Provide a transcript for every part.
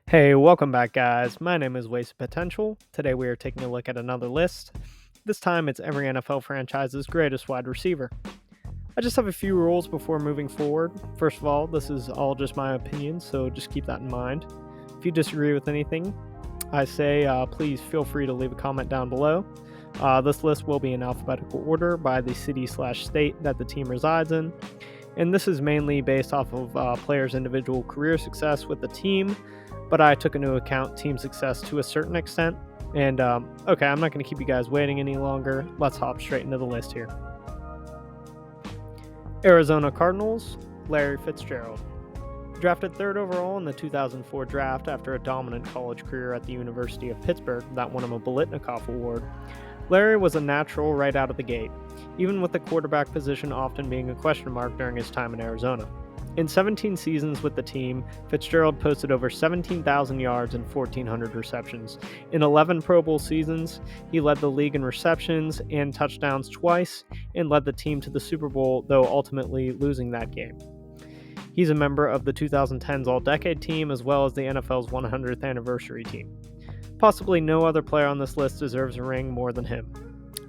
Hey, welcome back, guys. My name is Wasted Potential. Today we are taking a look at another list. This time it's every NFL franchise's greatest wide receiver. I just have a few rules before moving forward. First of all, this is all just my opinion, so just keep that in mind. If you disagree with anything I say, please feel free to leave a comment down below. This list will be in alphabetical order by the city/state that the team resides in, and this is mainly based off of players' individual career success with the team, but I took into account team success to a certain extent. And okay, I'm not going to keep you guys waiting any longer. Let's hop straight into the list here. Arizona Cardinals, Larry Fitzgerald. Drafted third overall in the 2004 draft after a dominant college career at the University of Pittsburgh that won him a Biletnikoff Award, Larry was a natural right out of the gate, even with the quarterback position often being a question mark during his time in Arizona. In 17 seasons with the team, Fitzgerald posted over 17,000 yards and 1,400 receptions. In 11 Pro Bowl seasons, he led the league in receptions and touchdowns twice and led the team to the Super Bowl, though ultimately losing that game. He's a member of the 2010s All-Decade team as well as the NFL's 100th anniversary team. Possibly no other player on this list deserves a ring more than him.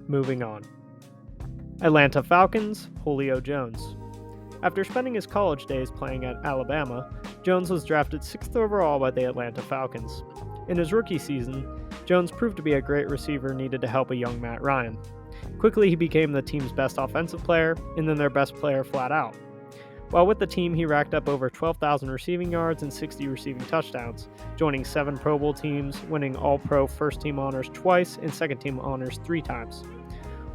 Moving on. Atlanta Falcons, Julio Jones. After spending his college days playing at Alabama, Jones was drafted 6th overall by the Atlanta Falcons. In his rookie season, Jones proved to be a great receiver needed to help a young Matt Ryan. Quickly, he became the team's best offensive player and then their best player flat out. While with the team, he racked up over 12,000 receiving yards and 60 receiving touchdowns, joining 7 Pro Bowl teams, winning All-Pro first-team honors twice and second-team honors 3 times.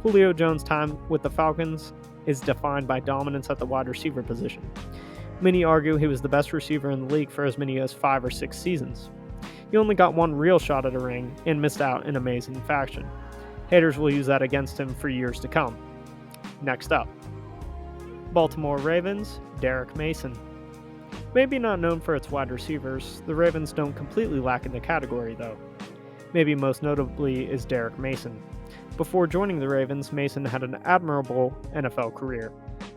Julio Jones' time with the Falcons is defined by dominance at the wide receiver position. Many argue he was the best receiver in the league for as many as 5 or 6 seasons. He only got one real shot at a ring and missed out in amazing fashion. Haters will use that against him for years to come. Next up, Baltimore Ravens, Derrick Mason. Maybe not known for its wide receivers, the Ravens don't completely lack in the category though. Maybe most notably is Derrick Mason. Before joining the Ravens, Mason had an admirable NFL career,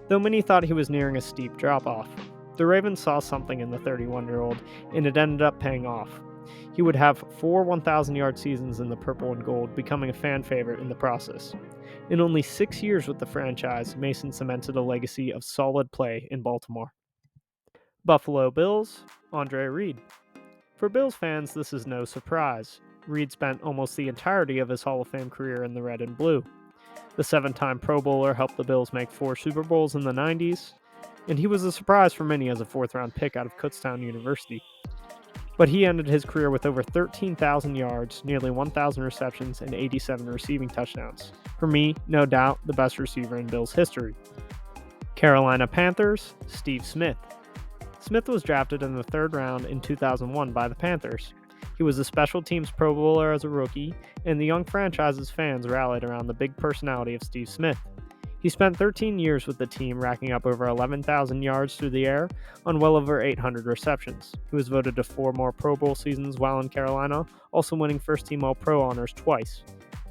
though many thought he was nearing a steep drop-off. The Ravens saw something in the 31-year-old, and it ended up paying off. He would have 4 1,000-yard seasons in the purple and gold, becoming a fan favorite in the process. In only 6 years with the franchise, Mason cemented a legacy of solid play in Baltimore. Buffalo Bills, Andre Reed. For Bills fans, this is no surprise. Reed spent almost the entirety of his Hall of Fame career in the red and blue. The 7-time Pro Bowler helped the Bills make 4 Super Bowls in the 90s, and he was a surprise for many as a 4th-round pick out of Kutztown University. But he ended his career with over 13,000 yards, nearly 1,000 receptions, and 87 receiving touchdowns. For me, no doubt, the best receiver in Bills history. Carolina Panthers, Steve Smith. Smith was drafted in the 3rd round in 2001 by the Panthers. He was a special teams Pro Bowler as a rookie, and the young franchise's fans rallied around the big personality of Steve Smith. He spent 13 years with the team, racking up over 11,000 yards through the air on well over 800 receptions. He was voted to 4 more Pro Bowl seasons while in Carolina, also winning first-team All-Pro honors twice.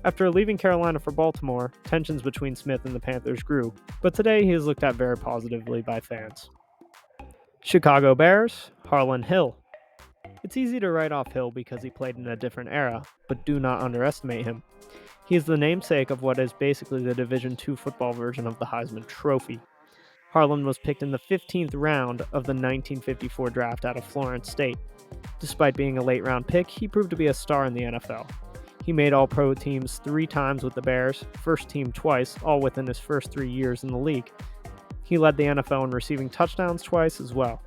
After leaving Carolina for Baltimore, tensions between Smith and the Panthers grew, but today he is looked at very positively by fans. Chicago Bears, Harland Hill. It's easy to write off Hill because he played in a different era, but do not underestimate him. He is the namesake of what is basically the Division II football version of the Heisman Trophy. Harland was picked in the 15th round of the 1954 draft out of Florence State. Despite being a late-round pick, he proved to be a star in the NFL. He made All-Pro teams 3 times with the Bears, first team twice, all within his first 3 years in the league. He led the NFL in receiving touchdowns twice as well.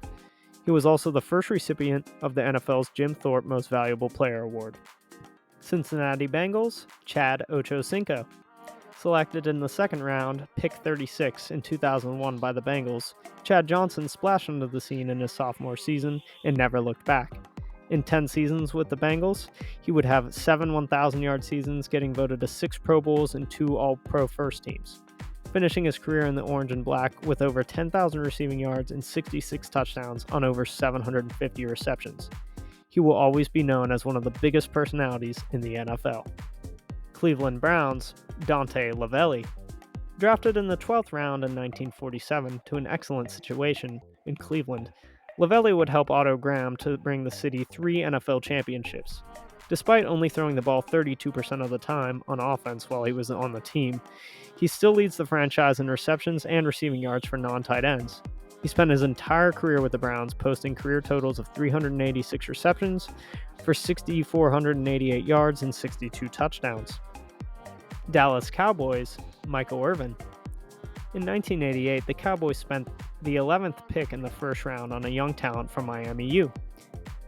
He was also the first recipient of the NFL's Jim Thorpe Most Valuable Player Award. Cincinnati Bengals, Chad Ochocinco. Selected in the 2nd round, pick 36 in 2001 by the Bengals, Chad Johnson splashed onto the scene in his sophomore season and never looked back. In 10 seasons with the Bengals, he would have 7 1,000-yard seasons, getting voted to 6 Pro Bowls and 2 All-Pro first teams, finishing his career in the orange and black with over 10,000 receiving yards and 66 touchdowns on over 750 receptions. He will always be known as one of the biggest personalities in the NFL. Cleveland Browns, Dante Loli. Drafted in the 12th round in 1947 to an excellent situation in Cleveland, Lavelli would help Otto Graham to bring the city 3 NFL championships. Despite only throwing the ball 32% of the time on offense while he was on the team, he still leads the franchise in receptions and receiving yards for non-tight ends. He spent his entire career with the Browns, posting career totals of 386 receptions for 6,488 yards and 62 touchdowns. Dallas Cowboys, Michael Irvin. In 1988, the Cowboys spent the 11th pick in the first round on a young talent from Miami U.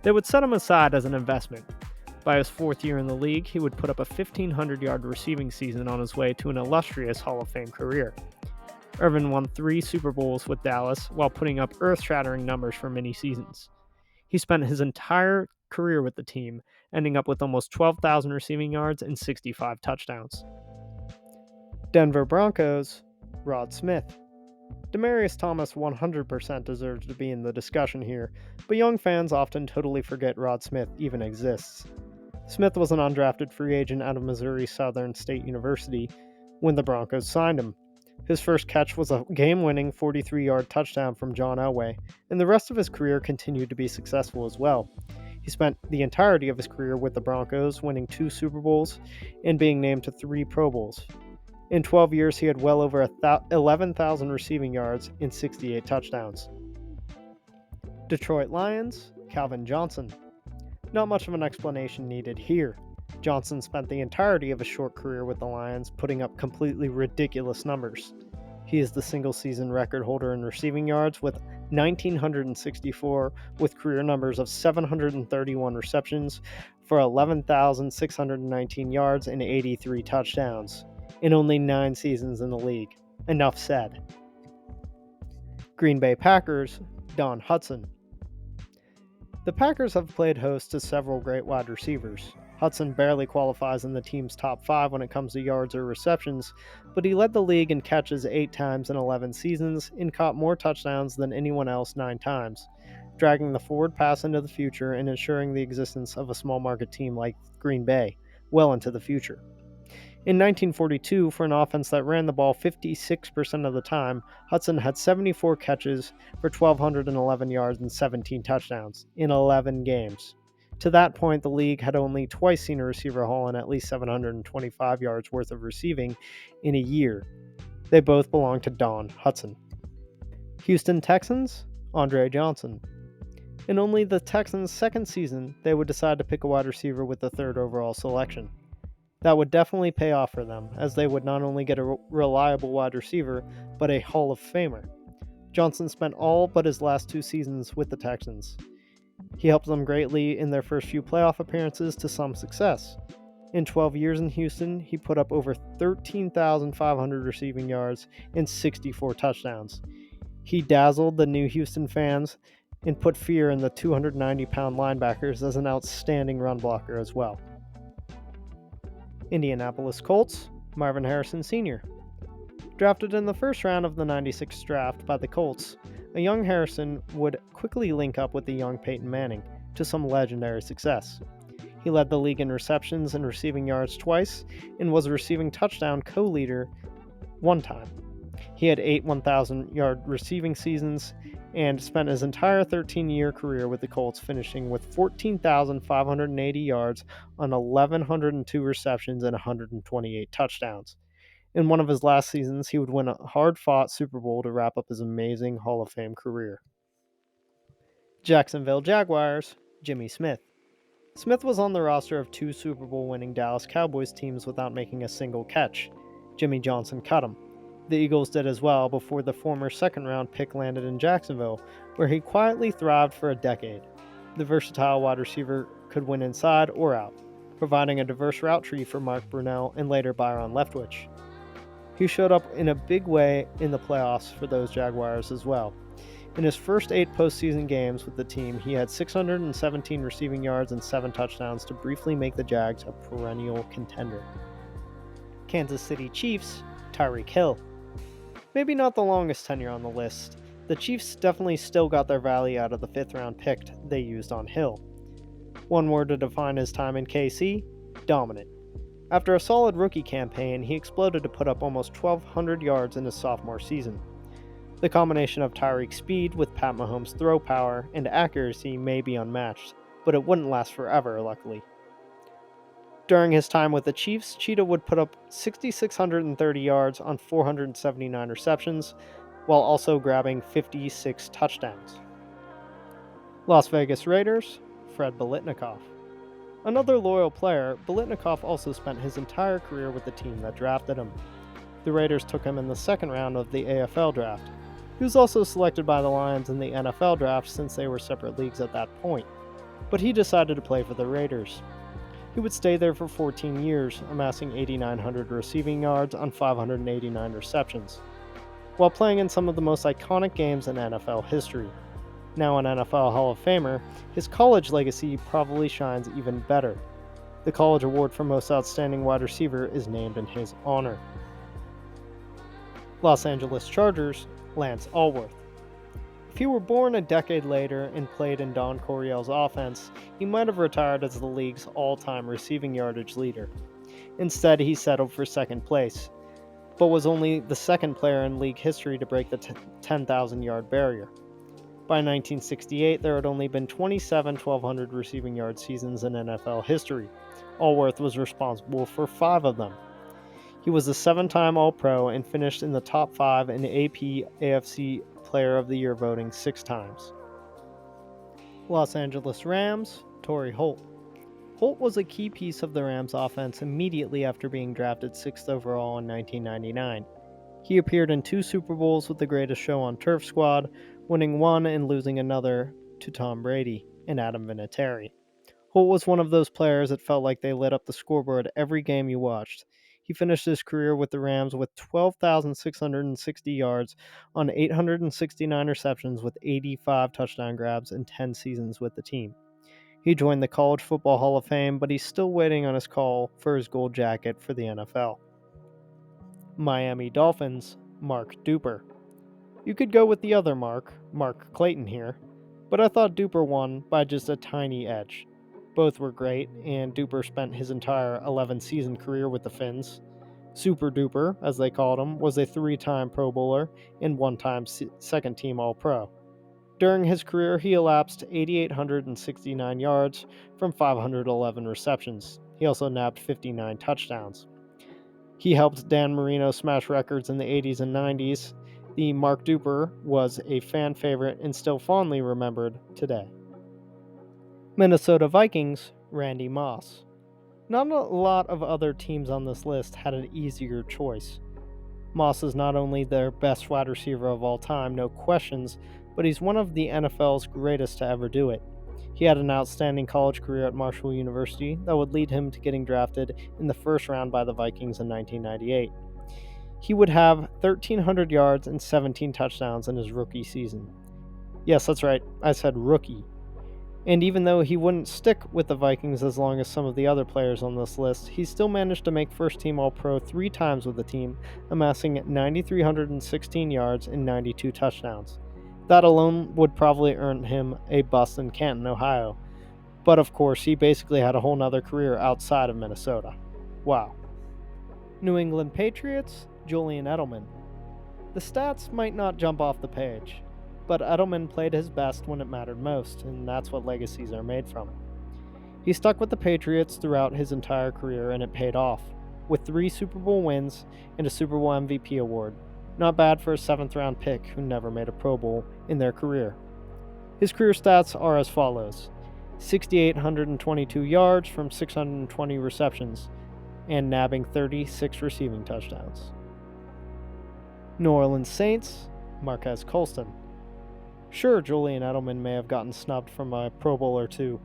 They would set him aside as an investment. By his fourth year in the league, he would put up a 1,500-yard receiving season on his way to an illustrious Hall of Fame career. Irvin won 3 Super Bowls with Dallas while putting up earth-shattering numbers for many seasons. He spent his entire career with the team, ending up with almost 12,000 receiving yards and 65 touchdowns. Denver Broncos, Rod Smith. Demaryius Thomas 100% deserves to be in the discussion here, but young fans often totally forget Rod Smith even exists. Smith was an undrafted free agent out of Missouri Southern State University when the Broncos signed him. His first catch was a game-winning 43-yard touchdown from John Elway, and the rest of his career continued to be successful as well. He spent the entirety of his career with the Broncos, winning 2 Super Bowls and being named to 3 Pro Bowls. In 12 years, he had well over 11,000 receiving yards and 68 touchdowns. Detroit Lions, Calvin Johnson. Not much of an explanation needed here. Johnson spent the entirety of his short career with the Lions, putting up completely ridiculous numbers. He is the single-season record holder in receiving yards with 1,964, with career numbers of 731 receptions for 11,619 yards and 83 touchdowns. In only 9 seasons in the league. Enough said. Green Bay Packers, Don Hudson. The Packers have played host to several great wide receivers. Hudson barely qualifies in the team's top 5 when it comes to yards or receptions, but he led the league in catches 8 times in 11 seasons and caught more touchdowns than anyone else 9 times, dragging the forward pass into the future and ensuring the existence of a small market team like Green Bay well into the future. In 1942, for an offense that ran the ball 56% of the time, Hudson had 74 catches for 1,211 yards and 17 touchdowns in 11 games. To that point, the league had only twice seen a receiver haul in at least 725 yards worth of receiving in a year. They both belong to Don Hudson. Houston Texans, Andre Johnson. In only the Texans' second season, they would decide to pick a wide receiver with the 3rd overall selection. That would definitely pay off for them, as they would not only get a reliable wide receiver, but a Hall of Famer. Johnson spent all but his last 2 seasons with the Texans. He helped them greatly in their first few playoff appearances to some success. In 12 years in Houston, he put up over 13,500 receiving yards and 64 touchdowns. He dazzled the new Houston fans and put fear in the 290-pound linebackers as an outstanding run blocker as well. Indianapolis Colts, Marvin Harrison Sr. Drafted in the first round of the '96 draft by the Colts, a young Harrison would quickly link up with the young Peyton Manning to some legendary success. He led the league in receptions and receiving yards twice and was a receiving touchdown co-leader 1 time. He had 8 1,000-yard receiving seasons and spent his entire 13-year career with the Colts, finishing with 14,580 yards on 1,102 receptions and 128 touchdowns. In one of his last seasons, he would win a hard-fought Super Bowl to wrap up his amazing Hall of Fame career. Jacksonville Jaguars, Jimmy Smith. Smith was on the roster of 2 Super Bowl-winning Dallas Cowboys teams without making a single catch. Jimmy Johnson cut him. The Eagles did as well before the former second-round pick landed in Jacksonville, where he quietly thrived for a decade. The versatile wide receiver could win inside or out, providing a diverse route tree for Mark Brunell and later Byron Leftwich. He showed up in a big way in the playoffs for those Jaguars as well. In his first 8 postseason games with the team, he had 617 receiving yards and 7 touchdowns to briefly make the Jags a perennial contender. Kansas City Chiefs, Tyreek Hill. Maybe not the longest tenure on the list. The Chiefs definitely still got their value out of the 5th-round pick they used on Hill. One word to define his time in KC: dominant. After a solid rookie campaign, he exploded to put up almost 1,200 yards in his sophomore season. The combination of Tyreek's speed with Pat Mahomes' throw power and accuracy may be unmatched, but it wouldn't last forever, luckily. During his time with the Chiefs, Cheetah would put up 6,630 yards on 479 receptions, while also grabbing 56 touchdowns. Las Vegas Raiders, Fred Biletnikoff. Another loyal player, Biletnikoff also spent his entire career with the team that drafted him. The Raiders took him in the second round of the AFL draft. He was also selected by the Lions in the NFL draft since they were separate leagues at that point, but he decided to play for the Raiders. He would stay there for 14 years, amassing 8,900 receiving yards on 589 receptions, while playing in some of the most iconic games in NFL history. Now an NFL Hall of Famer, his college legacy probably shines even better. The College Award for Most Outstanding Wide Receiver is named in his honor. Los Angeles Chargers, Lance Alworth. If he were born a decade later and played in Don Coryell's offense, he might have retired as the league's all-time receiving yardage leader. Instead, he settled for second place, but was only the second player in league history to break the 10,000-yard barrier. By 1968, there had only been 27 1,200 receiving yard seasons in NFL history. Alworth was responsible for 5 of them. He was a 7-time All-Pro and finished in the top 5 in AP AFC Player of the Year voting 6 times. Los Angeles Rams, Tory Holt. Holt was a key piece of the Rams offense immediately after being drafted 6th overall in 1999. He appeared in 2 Super Bowls with the Greatest Show on Turf squad, winning one and losing another to Tom Brady and Adam Vinatieri. Holt was one of those players that felt like they lit up the scoreboard every game you watched. He finished his career with the Rams with 12,660 yards on 869 receptions with 85 touchdown grabs in 10 seasons with the team. He joined the College Football Hall of Fame, but he's still waiting on his call for his gold jacket for the NFL. Miami Dolphins, Mark Duper. You could go with the other Mark Clayton here, but I thought Duper won by just a tiny edge. Both were great, and Duper spent his entire 11-season career with the Finns. Super Duper, as they called him, was a 3-time Pro Bowler and 1-time second-team All-Pro. During his career, he elapsed 8,869 yards from 511 receptions. He also nabbed 59 touchdowns. He helped Dan Marino smash records in the 80s and 90s. The Mark Duper was a fan favorite and still fondly remembered today. Minnesota Vikings, Randy Moss. Not a lot of other teams on this list had an easier choice. Moss is not only their best wide receiver of all time, no questions, but he's one of the NFL's greatest to ever do it. He had an outstanding college career at Marshall University that would lead him to getting drafted in the first round by the Vikings in 1998. He would have 1,300 yards and 17 touchdowns in his rookie season. Yes, that's right, I said rookie. And even though he wouldn't stick with the Vikings as long as some of the other players on this list, he still managed to make first-team All-Pro 3 times with the team, amassing 9,316 yards and 92 touchdowns. That alone would probably earn him a bust in Canton, Ohio. But of course, he basically had a whole nother career outside of Minnesota. Wow. New England Patriots, Julian Edelman. The stats might not jump off the page, but Edelman played his best when it mattered most, and that's what legacies are made from. He stuck with the Patriots throughout his entire career, and it paid off, with 3 Super Bowl wins and a Super Bowl MVP award. Not bad for a 7th-round pick who never made a Pro Bowl in their career. His career stats are as follows: 6,822 yards from 620 receptions, and nabbing 36 receiving touchdowns. New Orleans Saints, Marquez Colston. Sure, Julian Edelman may have gotten snubbed from a Pro Bowl or 2,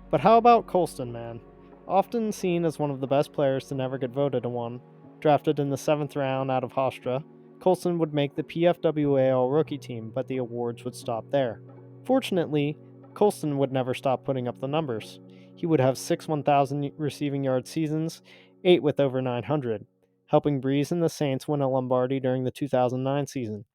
but how about Colston, man? Often seen as one of the best players to never get voted to one, drafted in the 7th round out of Hofstra, Colston would make the PFWA All-Rookie team, but the awards would stop there. Fortunately, Colston would never stop putting up the numbers. He would have 6 1,000 receiving yard seasons, 8 with over 900, helping Breeze and the Saints win a Lombardi during the 2009 season.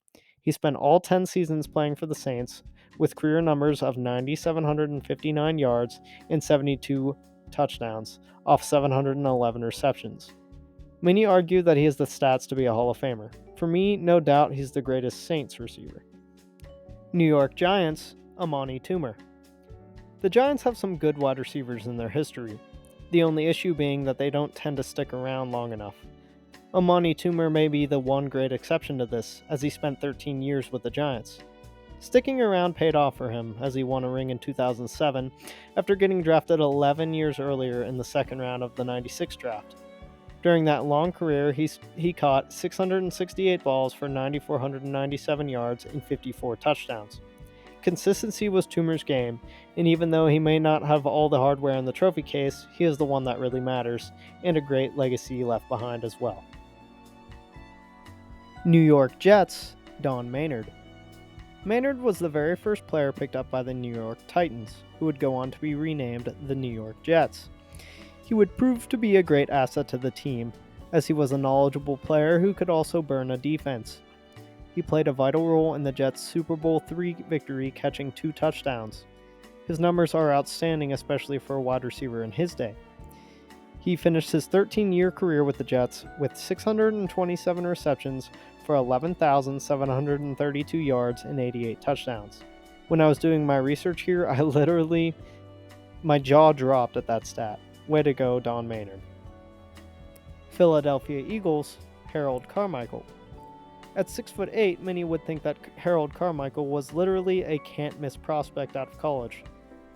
He spent all 10 seasons playing for the Saints, with career numbers of 9,759 yards and 72 touchdowns off 711 receptions. Many argue that he has the stats to be a Hall of Famer. For me, no doubt he's the greatest Saints receiver. New York Giants, Amani Toomer. The Giants have some good wide receivers in their history, the only issue being that they don't tend to stick around long enough. Amani Toomer may be the one great exception to this, as he spent 13 years with the Giants. Sticking around paid off for him, as he won a ring in 2007 after getting drafted 11 years earlier in the second round of the '96 draft. During that long career, he caught 668 balls for 9,497 yards and 54 touchdowns. Consistency was Toomer's game, and even though he may not have all the hardware in the trophy case, he is the one that really matters, and a great legacy left behind as well. New York Jets, Don Maynard. Maynard was the very first player picked up by the New York Titans, who would go on to be renamed the New York Jets. He would prove to be a great asset to the team, as he was a knowledgeable player who could also burn a defense. He played a vital role in the Jets' Super Bowl III victory, catching 2 touchdowns. His numbers are outstanding, especially for a wide receiver in his day. He finished his 13-year career with the Jets with 627 receptions for 11,732 yards and 88 touchdowns. When I was doing my research here, my jaw dropped at that stat. Way to go, Don Maynard. Philadelphia Eagles, Harold Carmichael. At 6'8", many would think that Harold Carmichael was literally a can't-miss prospect out of college,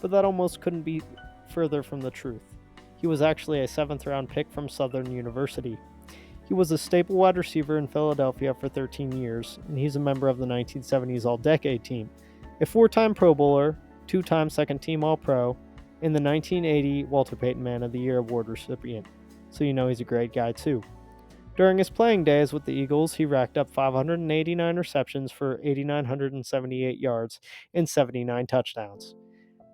but that almost couldn't be further from the truth. He was actually a 7th-round pick from Southern University. He was a staple wide receiver in Philadelphia for 13 years, and he's a member of the 1970s All-Decade team, a 4-time Pro Bowler, 2-time second-team All-Pro, and the 1980 Walter Payton Man of the Year award recipient, so you know he's a great guy too. During his playing days with the Eagles, he racked up 589 receptions for 8,978 yards and 79 touchdowns.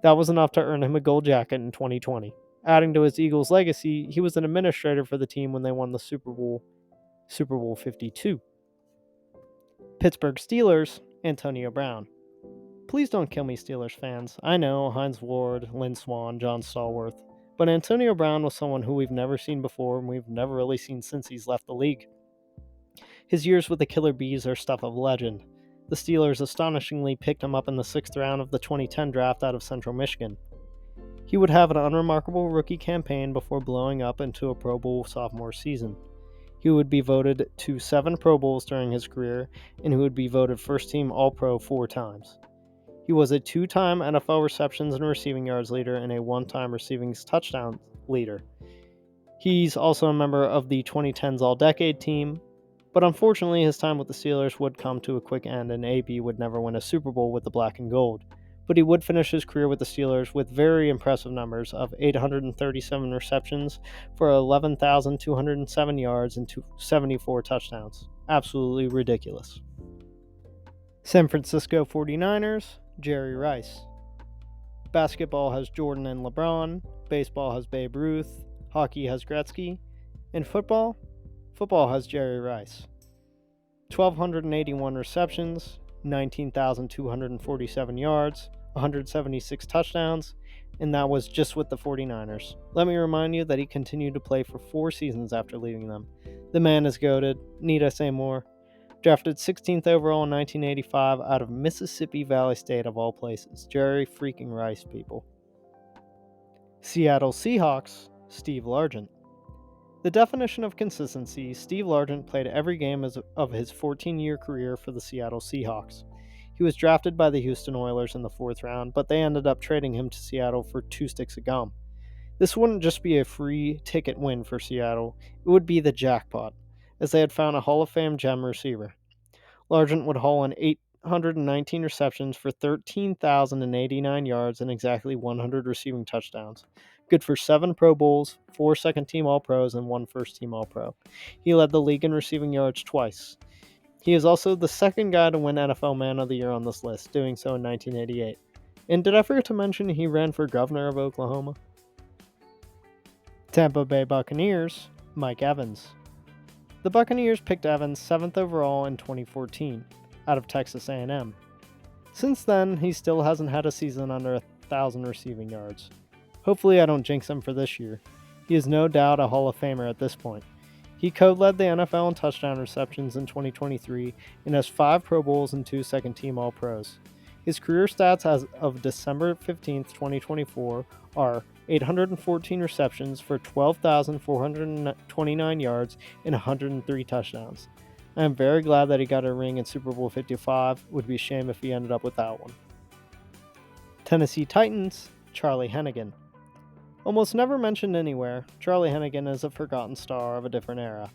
That was enough to earn him a gold jacket in 2020. Adding to his Eagles legacy, he was an administrator for the team when they won the Super Bowl 52. Pittsburgh Steelers, Antonio Brown. Please don't kill me, Steelers fans. I know, Hines Ward, Lynn Swann, John Stallworth. But Antonio Brown was someone who we've never seen before, and we've never really seen since he's left the league. His years with the Killer Bees are stuff of legend. The Steelers astonishingly picked him up in the 6th round of the 2010 draft out of Central Michigan. He would have an unremarkable rookie campaign before blowing up into a Pro Bowl sophomore season. He would be voted to 7 Pro Bowls during his career, and he would be voted first-team All-Pro 4 times. He was a 2-time NFL receptions and receiving yards leader and a 1-time receiving touchdown leader. He's also a member of the 2010s All-Decade team, but unfortunately his time with the Steelers would come to a quick end, and AB would never win a Super Bowl with the black and gold. But he would finish his career with the Steelers with very impressive numbers of 837 receptions for 11,207 yards and 74 touchdowns. Absolutely ridiculous. San Francisco 49ers, Jerry Rice. Basketball has Jordan and LeBron, baseball has Babe Ruth, hockey has Gretzky, and football has Jerry Rice. 1,281 receptions, 19,247 yards, 176 touchdowns, and that was just with the 49ers. Let me remind you that he continued to play for 4 seasons after leaving them. The man is goated, need I say more? Drafted 16th overall in 1985 out of Mississippi Valley State of all places. Jerry freaking Rice, people. Seattle Seahawks, Steve Largent. The definition of consistency, Steve Largent played every game of his 14-year career for the Seattle Seahawks. He was drafted by the Houston Oilers in the 4th round, but they ended up trading him to Seattle for 2 sticks of gum. This wouldn't just be a free ticket win for Seattle, it would be the jackpot, as they had found a Hall of Fame gem receiver. Largent would haul in 819 receptions for 13,089 yards and exactly 100 receiving touchdowns. Good for 7 Pro Bowls, 4 second-team All-Pros, and 1 first-team All-Pro. He led the league in receiving yards twice. He is also the second guy to win NFL Man of the Year on this list, doing so in 1988. And did I forget to mention he ran for governor of Oklahoma? Tampa Bay Buccaneers, Mike Evans. The Buccaneers picked Evans 7th overall in 2014, out of Texas A&M. Since then, he still hasn't had a season under 1,000 receiving yards. Hopefully I don't jinx him for this year. He is no doubt a Hall of Famer at this point. He co-led the NFL in touchdown receptions in 2023 and has 5 Pro Bowls and 2 second-team All-Pros. His career stats as of December 15th, 2024 are 814 receptions for 12,429 yards and 103 touchdowns. I am very glad that he got a ring in Super Bowl 55. Would be a shame if he ended up without one. Tennessee Titans, Charlie Hennigan. Almost never mentioned anywhere, Charlie Hennigan is a forgotten star of a different era.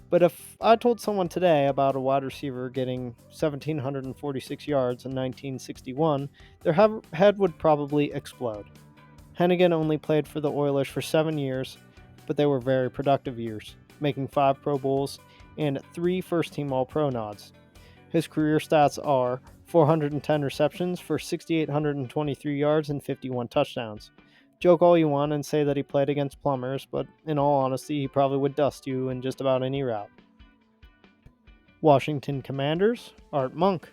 But if I told someone today about a wide receiver getting 1,746 yards in 1961, their head would probably explode. Hennigan only played for the Oilers for 7 years, but they were very productive years, making 5 Pro Bowls and 3 first-team All-Pro nods. His career stats are 410 receptions for 6,823 yards and 51 touchdowns. Joke all you want and say that he played against plumbers, but in all honesty, he probably would dust you in just about any route. Washington Commanders, Art Monk.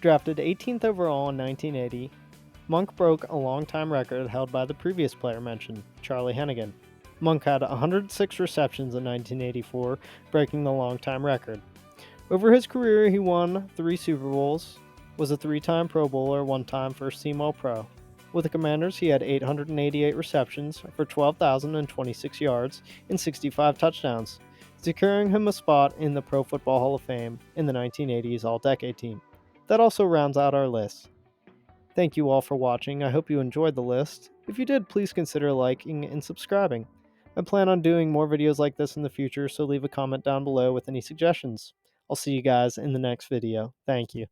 Drafted 18th overall in 1980, Monk broke a long-time record held by the previous player mentioned, Charlie Hennigan. Monk had 106 receptions in 1984, breaking the long-time record. Over his career, he won 3 Super Bowls, was a 3-time Pro Bowler, 1-time first-team All-Pro. With the Commanders, he had 888 receptions for 12,026 yards and 65 touchdowns, securing him a spot in the Pro Football Hall of Fame in the 1980s All-Decade Team. That also rounds out our list. Thank you all for watching. I hope you enjoyed the list. If you did, please consider liking and subscribing. I plan on doing more videos like this in the future, so leave a comment down below with any suggestions. I'll see you guys in the next video. Thank you.